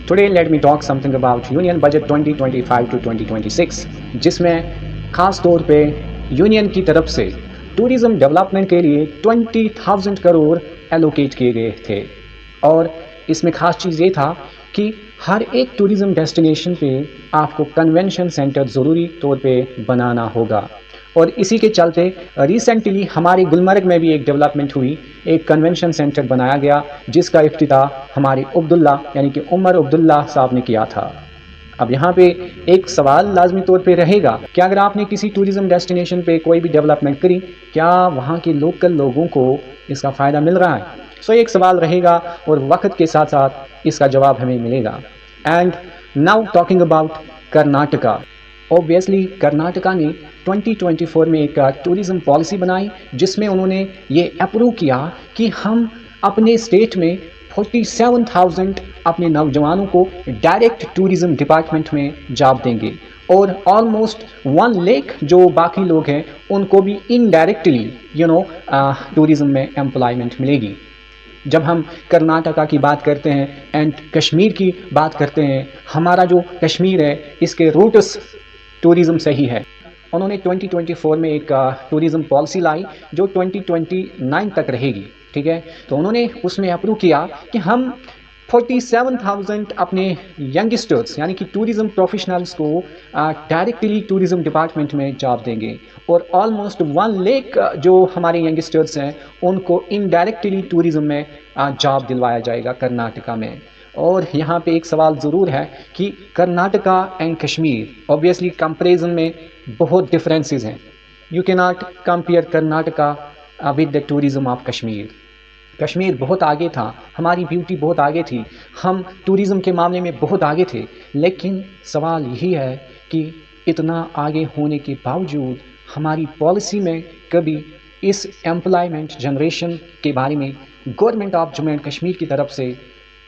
Today let me talk something about Union Budget 2025 to 2026 जिसमें ख़ास तौर पे यूनियन की तरफ से टूरिज़्म डेवलपमेंट के लिए 20,000 करोड़ एलोकेट किए गए थे। और इसमें ख़ास चीज़ ये था कि हर एक टूरिज़्म डेस्टिनेशन पे आपको कन्वेंशन सेंटर ज़रूरी तौर पे बनाना होगा। और इसी के चलते रिसेंटली हमारे गुलमर्ग में भी एक डेवलपमेंट हुई, एक कन्वेंशन सेंटर बनाया गया जिसका इफ्तिताह हमारे अब्दुल्ला यानी कि उमर अब्दुल्ला साहब ने किया था। अब यहाँ पे एक सवाल लाजमी तौर पे रहेगा कि अगर आपने किसी टूरिज़्म डेस्टिनेशन पे कोई भी डेवलपमेंट करी, क्या वहाँ के लोकल लोगों को इसका फ़ायदा मिल रहा है? सो एक सवाल रहेगा और वक्त के साथ साथ इसका जवाब हमें मिलेगा। And now talking about Karnataka. Obviously Karnataka ने 2024 में एक टूरिज़्म पॉलिसी बनाई जिसमें उन्होंने ये अप्रूव किया कि हम अपने स्टेट में 47,000 अपने नौजवानों को डायरेक्ट टूरिज़्म डिपार्टमेंट में जॉब देंगे और ऑलमोस्ट 1 लाख जो बाकी लोग हैं उनको भी इनडायरेक्टली टूरिज़्म में एम्प्लॉयमेंट मिलेगी। जब हम कर्नाटका की बात करते हैं एंड कश्मीर की बात करते हैं, हमारा जो कश्मीर है इसके रूट्स टूरिज़्म से ही है। उन्होंने 2024 में एक टूरिज़्म पॉलिसी लाई जो 2029 तक रहेगी, ठीक है। तो उन्होंने उसमें अप्रूव किया कि हम 47,000 अपने यंगस्टर्स यानी कि टूरिज़्म प्रोफेशनल्स को डायरेक्टली टूरिज़्म डिपार्टमेंट में जॉब देंगे और ऑलमोस्ट 1 लाख जो हमारे यंगस्टर्स हैं उनको इनडायरेक्टली टूरिज़्म में जॉब दिलवाया जाएगा कर्नाटका में। और यहाँ पे एक सवाल ज़रूर है कि Karnataka and Kashmir obviously comparison में बहुत डिफरेंसेस हैं। You can not compare Karnataka with the tourism of Kashmir. Kashmir बहुत आगे था, हमारी ब्यूटी बहुत आगे थी, हम टूरिज़्म के मामले में बहुत आगे थे, लेकिन सवाल यही है कि इतना आगे होने के बावजूद हमारी पॉलिसी में कभी इस एम्प्लॉयमेंट जनरेशन के बारे में government of Jammu and Kashmir की तरफ से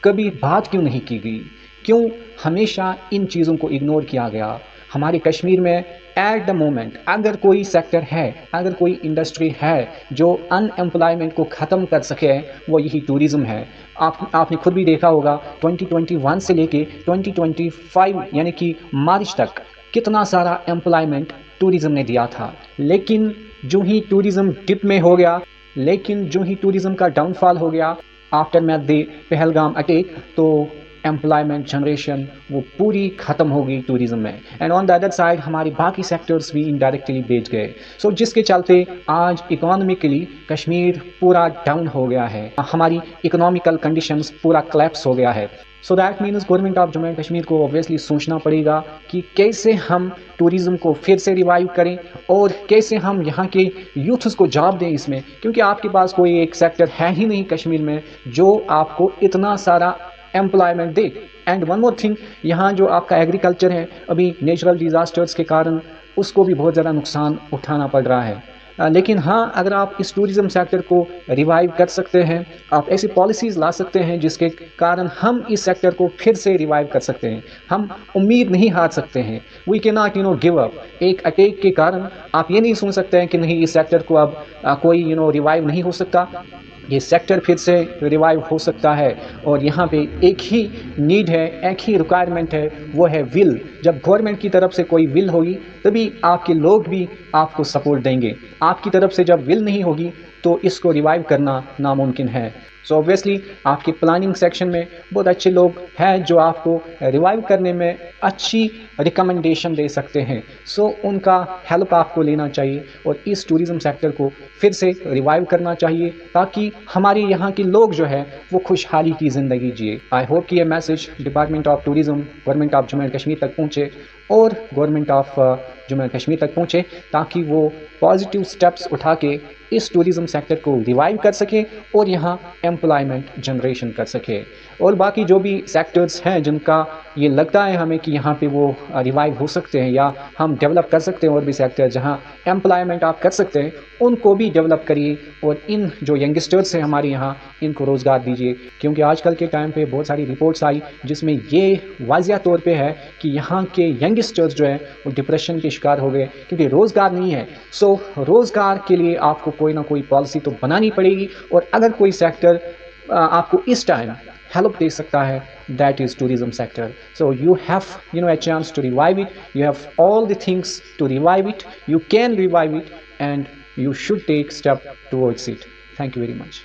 कभी बात क्यों नहीं की गई? क्यों हमेशा इन चीज़ों को इग्नोर किया गया? हमारे कश्मीर में एट द मोमेंट अगर कोई सेक्टर है, अगर कोई इंडस्ट्री है जो अनएम्प्लॉयमेंट को ख़त्म कर सके, वो यही टूरिज़्म है। आपने खुद भी देखा होगा 2021 से लेके 2025 यानी कि मार्च तक कितना सारा एम्प्लॉयमेंट टूरिज़्म ने दिया था। लेकिन जो ही टूरिज़्म डिप में हो गया, लेकिन जो ही टूरिज़्म का डाउनफॉल हो गया aftermath the Pahalgam attack, तो एम्प्लॉयमेंट जनरेशन वो पूरी ख़त्म हो गई टूरिज़्म में। And on the other side हमारे बाकी सेक्टर्स भी इनडायरेक्टली बेच गए। सो जिसके चलते आज इकोनॉमिकली कश्मीर पूरा डाउन हो गया है, हमारी इकोनॉमिकल कंडीशंस पूरा क्लैप्स हो गया है। So that means government of Jammu and Kashmir को ऑब्वियसली सोचना पड़ेगा कि कैसे हम टूरिज़्म को फिर से रिवाइव करें और कैसे हम यहाँ के यूथ्स को जॉब दें इसमें, क्योंकि आपके पास कोई एक सेक्टर है ही नहीं कश्मीर में जो आपको इतना सारा employment they. And one more thing, यहाँ जो आपका एग्रीकल्चर है अभी नेचुरल डिज़ास्टर्स के कारण उसको भी बहुत ज़्यादा नुकसान उठाना पड़ रहा है। लेकिन हाँ, अगर आप इस टूरिज़्म सेक्टर को रिवाइव कर सकते हैं, आप ऐसी पॉलिसीज़ ला सकते हैं जिसके कारण हम इस सेक्टर को फिर से रिवाइव कर सकते हैं। हम उम्मीद नहीं हार सकते हैं। We can not give up. एक अटैक के कारण आप ये नहीं सुन सकते हैं कि नहीं इस सेक्टर को अब कोई रिवाइव नहीं हो सकता। ये सेक्टर फिर से रिवाइव हो सकता है। और यहाँ पे एक ही नीड है, एक ही रिक्वायरमेंट है, वो है विल। जब गवर्नमेंट की तरफ से कोई विल होगी तभी आपके लोग भी आपको सपोर्ट देंगे। आपकी तरफ से जब विल नहीं होगी तो इसको रिवाइव करना नामुमकिन है। सो ऑब्वियसली आपके प्लानिंग सेक्शन में बहुत अच्छे लोग हैं जो आपको रिवाइव करने में अच्छी रिकमेंडेशन दे सकते हैं। सो उनका हेल्प आपको लेना चाहिए और इस टूरिज़्म सेक्टर को फिर से रिवाइव करना चाहिए ताकि हमारे यहाँ के लोग जो है वो खुशहाली की ज़िंदगी जिए। आई होप कि ये message department of tourism government of Jammu and Kashmir तक पहुँचे और government of Jammu and Kashmir तक पहुँचे ताकि वो पॉजिटिव स्टेप्स उठा के इस टूरिज़्म सेक्टर को रिवाइव कर सके और यहाँ एम्प्लॉयमेंट जनरेशन कर सके। और बाकी जो भी सेक्टर्स हैं जिनका ये लगता है हमें कि यहाँ पे वो रिवाइव हो सकते हैं या हम डेवलप कर सकते हैं, और भी सेक्टर जहाँ एम्प्लॉयमेंट आप कर सकते हैं उनको भी डेवलप करिए और इन जो यंगस्टर्स हैं हमारे यहाँ इनको रोज़गार दीजिए। क्योंकि आजकल के टाइम पे बहुत सारी रिपोर्ट्स आई जिसमें ये वाज़िया तौर पे है कि यहाँ के यंगस्टर्स जो हैं वो डिप्रेशन के शिकार हो गए क्योंकि रोज़गार नहीं है। सो रोज़गार के लिए आपको कोई ना कोई पॉलिसी तो बनानी पड़ेगी। और अगर कोई सेक्टर आपको इस टाइम help दे सकता है, that is tourism sector. So you have a chance to revive it. You have all the things to revive it. You can revive it, and you should take step towards it. Thank you very much.